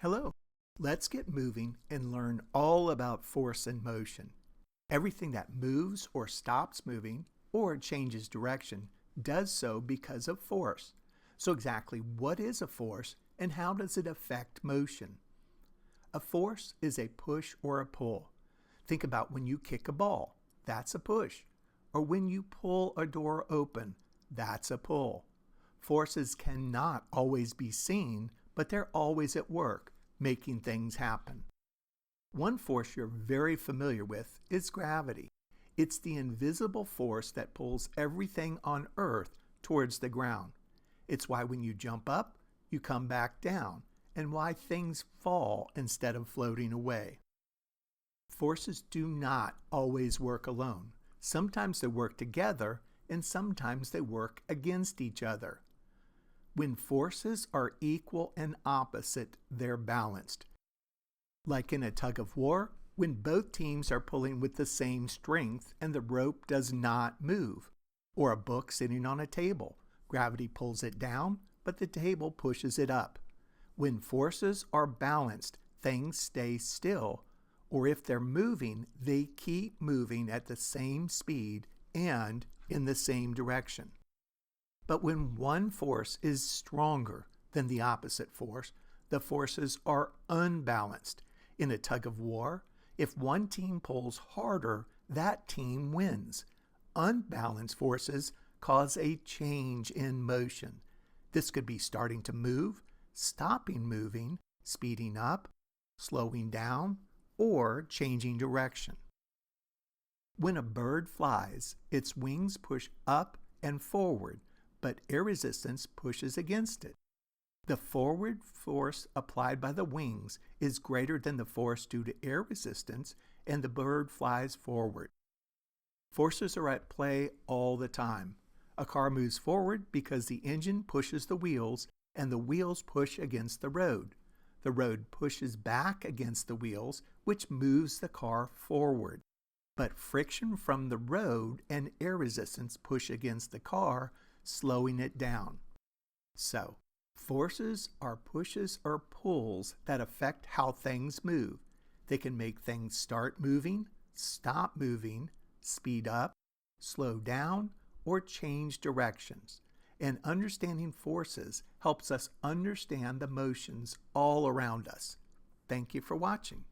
Hello. Let's get moving and learn all about force and motion. Everything that moves or stops moving or changes direction does so because of force. So exactly what is a force and how does it affect motion? A force is a push or a pull. Think about when you kick a ball, that's a push. Or when you pull a door open, that's a pull. Forces cannot always be seen, but they're always at work, making things happen. One force you're very familiar with is gravity. It's the invisible force that pulls everything on Earth towards the ground. It's why when you jump up, you come back down, and why things fall instead of floating away. Forces do not always work alone. Sometimes they work together, and sometimes they work against each other. When forces are equal and opposite, they're balanced. Like in a tug of war, when both teams are pulling with the same strength and the rope does not move. Or a book sitting on a table. Gravity pulls it down, but the table pushes it up. When forces are balanced, things stay still. Or if they're moving, they keep moving at the same speed and in the same direction. But when one force is stronger than the opposite force, the forces are unbalanced. In a tug of war, if one team pulls harder, that team wins. Unbalanced forces cause a change in motion. This could be starting to move, stopping moving, speeding up, slowing down, or changing direction. When a bird flies, its wings push up and forward, but air resistance pushes against it. The forward force applied by the wings is greater than the force due to air resistance, and the bird flies forward. Forces are at play all the time. A car moves forward because the engine pushes the wheels, and the wheels push against the road. The road pushes back against the wheels, which moves the car forward. But friction from the road and air resistance push against the car, slowing it down. So, forces are pushes or pulls that affect how things move. They can make things start moving, stop moving, speed up, slow down, or change directions. And understanding forces helps us understand the motions all around us. Thank you for watching.